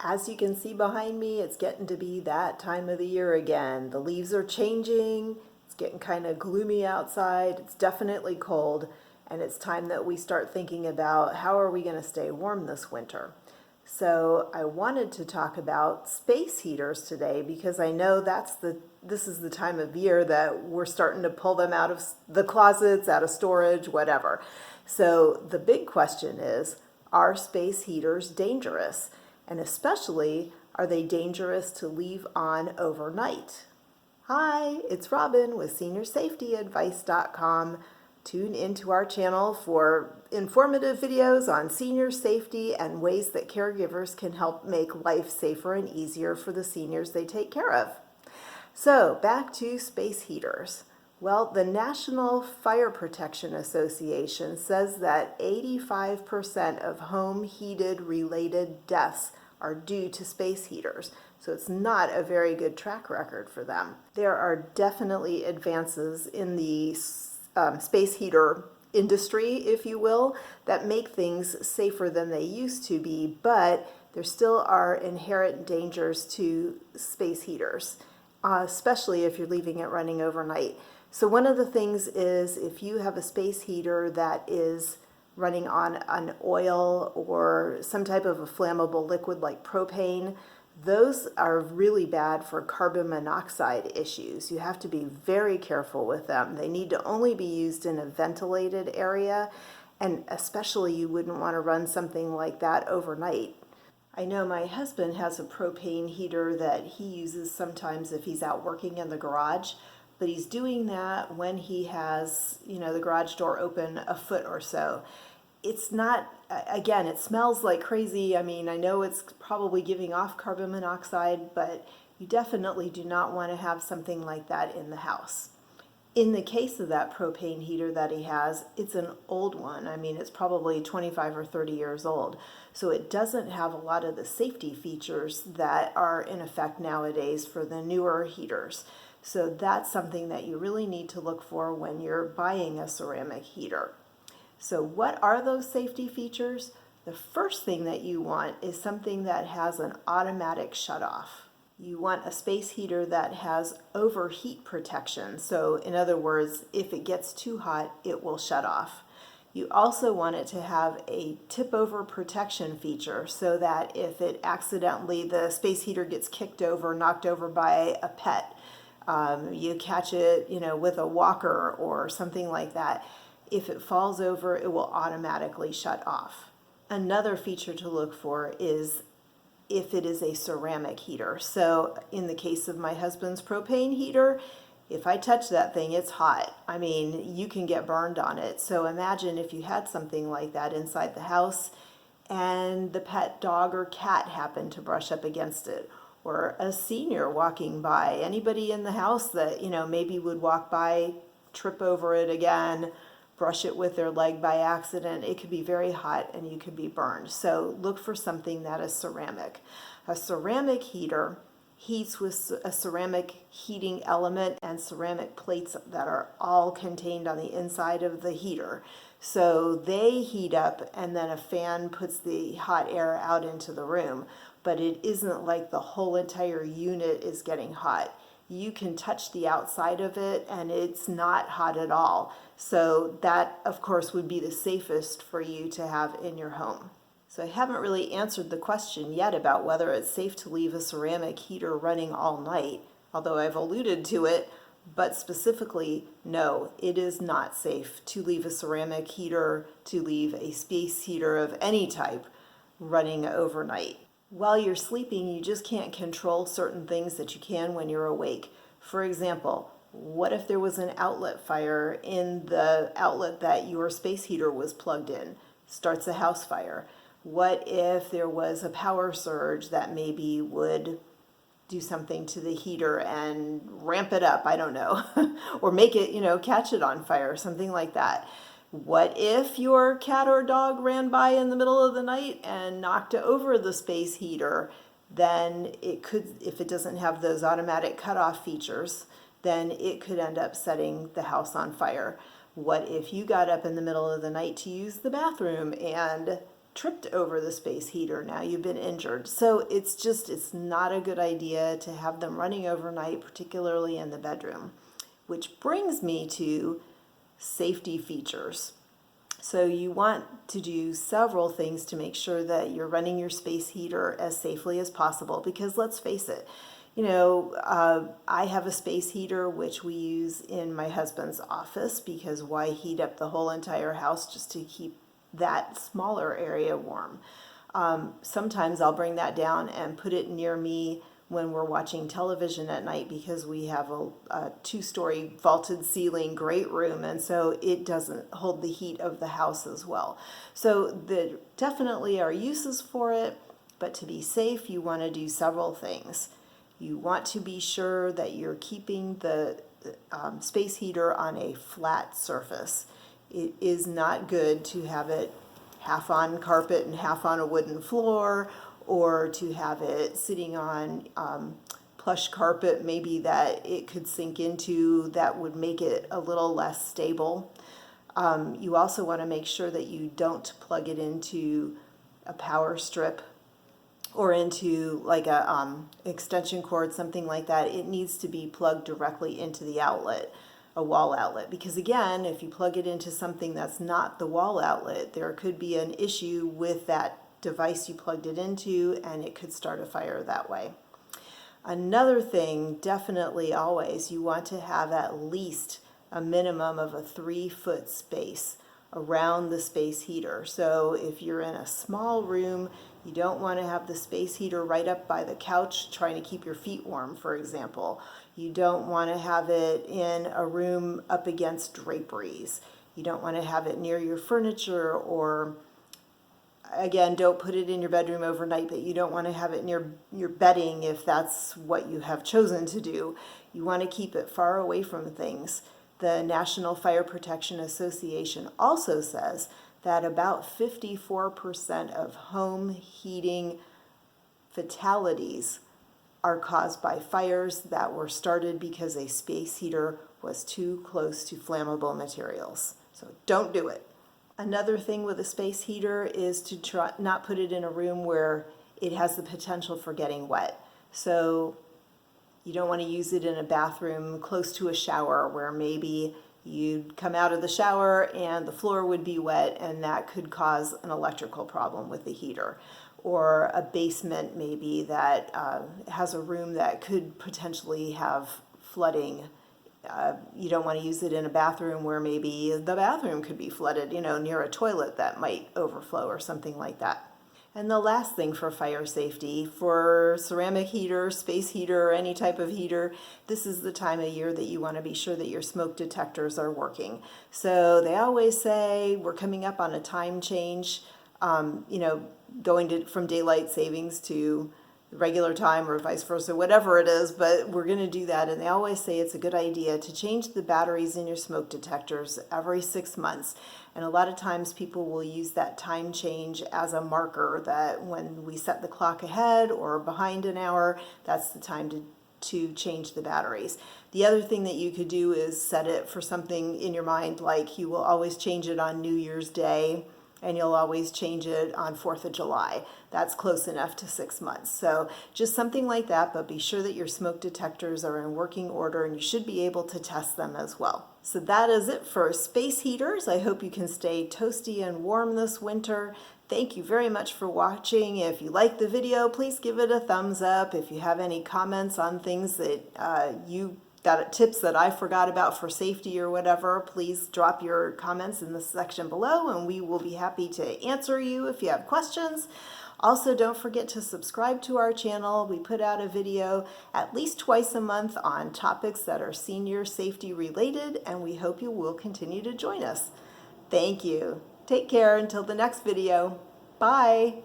As you can see behind me, it's getting to be that time of the year again. The leaves are changing, it's getting kind of gloomy outside, it's definitely cold, and it's time that we start thinking about how are we going to stay warm this winter. So I wanted to talk about space heaters today because I know this is the time of year that we're starting to pull them out of the closets, out of storage, whatever. So the big question is, are space heaters dangerous? And especially, are they dangerous to leave on overnight? Hi, it's Robin with SeniorSafetyAdvice.com. Tune into our channel for informative videos on senior safety and ways that caregivers can help make life safer and easier for the seniors they take care of. So, back to space heaters. Well, the National Fire Protection Association says that 85% of home heated related deaths are due to space heaters. So it's not a very good track record for them. There are definitely advances in the space heater industry, if you will, that make things safer than they used to be, but there still are inherent dangers to space heaters, especially if you're leaving it running overnight. So one of the things is if you have a space heater that is running on an oil or some type of a flammable liquid like propane, those are really bad for carbon monoxide issues. You have to be very careful with them. They need to only be used in a ventilated area, and especially you wouldn't want to run something like that overnight. I know my husband has a propane heater that he uses sometimes if he's out working in the garage, but he's doing that when he has, the garage door open a foot or so. It's not, again, it smells like crazy. I mean, I know it's probably giving off carbon monoxide, but you definitely do not want to have something like that in the house. In the case of that propane heater that he has, it's an old one. I mean, it's probably 25 or 30 years old. So it doesn't have a lot of the safety features that are in effect nowadays for the newer heaters. So that's something that you really need to look for when you're buying a ceramic heater. So what are those safety features? The first thing that you want is something that has an automatic shutoff. You want a space heater that has overheat protection. So in other words, if it gets too hot, it will shut off. You also want it to have a tip over protection feature so that if it accidentally, the space heater gets kicked over, knocked over by a pet, you catch it, with a walker or something like that. If it falls over, it will automatically shut off. Another feature to look for is if it is a ceramic heater. So in the case of my husband's propane heater, if I touch that thing, it's hot. I mean, you can get burned on it. So imagine if you had something like that inside the house and the pet dog or cat happened to brush up against it, or a senior walking by, anybody in the house that, maybe would walk by, trip over it again, brush it with their leg by accident. It could be very hot and you could be burned. So look for something that is ceramic. A ceramic heater heats with a ceramic heating element and ceramic plates that are all contained on the inside of the heater. So they heat up and then a fan puts the hot air out into the room, but it isn't like the whole entire unit is getting hot. You can touch the outside of it and it's not hot at all. So that, of course, would be the safest for you to have in your home. So I haven't really answered the question yet about whether it's safe to leave a ceramic heater running all night, although I've alluded to it, but specifically, no, it is not safe to leave a ceramic heater, to leave a space heater of any type running overnight. While you're sleeping, you just can't control certain things that you can when you're awake. For example, what if there was an outlet fire in the outlet that your space heater was plugged in? Starts a house fire. What if there was a power surge that maybe would do something to the heater and ramp it up? I don't know. Or make it, catch it on fire, something like that. What if your cat or dog ran by in the middle of the night and knocked over the space heater? Then it could, if it doesn't have those automatic cutoff features, then it could end up setting the house on fire. What if you got up in the middle of the night to use the bathroom and tripped over the space heater. Now you've been injured. So it's not a good idea to have them running overnight, particularly in the bedroom. Which brings me to safety features. So you want to do several things to make sure that you're running your space heater as safely as possible, because let's face it, I have a space heater which we use in my husband's office, because why heat up the whole entire house just to keep that smaller area warm? Sometimes I'll bring that down and put it near me when we're watching television at night, because we have a two-story vaulted ceiling great room, and so it doesn't hold the heat of the house as well. So there definitely are uses for it, but to be safe, you want to do several things. You want to be sure that you're keeping the space heater on a flat surface. It is not good to have it half on carpet and half on a wooden floor, or to have it sitting on plush carpet maybe that it could sink into, that would make it a little less stable. You also want to make sure that you don't plug it into a power strip or into like a extension cord, something like that. It needs to be plugged directly into the outlet, a wall outlet, because again, if you plug it into something that's not the wall outlet, there could be an issue with that device you plugged it into, and it could start a fire that way. Another thing, definitely always, you want to have at least a minimum of a 3-foot space around the space heater. So if you're in a small room, you don't want to have the space heater right up by the couch trying to keep your feet warm, for example. You don't want to have it in a room up against draperies. You don't want to have it near your furniture, or again, don't put it in your bedroom overnight, but you don't want to have it near your bedding if that's what you have chosen to do. You want to keep it far away from things. The National Fire Protection Association also says that about 54% of home heating fatalities are caused by fires that were started because a space heater was too close to flammable materials. So don't do it. Another thing with a space heater is to try not put it in a room where it has the potential for getting wet. So you don't want to use it in a bathroom close to a shower where maybe you'd come out of the shower and the floor would be wet, and that could cause an electrical problem with the heater. Or a basement maybe that has a room that could potentially have flooding. You don't want to use it in a bathroom where maybe the bathroom could be flooded, near a toilet that might overflow or something like that. And the last thing for fire safety, for ceramic heater, space heater, or any type of heater, this is the time of year that you want to be sure that your smoke detectors are working. So they always say we're coming up on a time change, going from daylight savings to regular time or vice versa, whatever it is, but we're going to do that. And they always say it's a good idea to change the batteries in your smoke detectors every 6 months. And a lot of times people will use that time change as a marker that when we set the clock ahead or behind an hour, that's the time to change the batteries. The other thing that you could do is set it for something in your mind, like you will always change it on New Year's Day, and you'll always change it on 4th of July. That's close enough to 6 months. So just something like that, but be sure that your smoke detectors are in working order, and you should be able to test them as well. So that is it for space heaters. I hope you can stay toasty and warm this winter. Thank you very much for watching. If you like the video, please give it a thumbs up. If you have any comments on things that tips that I forgot about for safety or whatever, please drop your comments in the section below, and we will be happy to answer you if you have questions. Also, don't forget to subscribe to our channel. We put out a video at least twice a month on topics that are senior safety related, and we hope you will continue to join us. Thank you. Take care until the next video. Bye.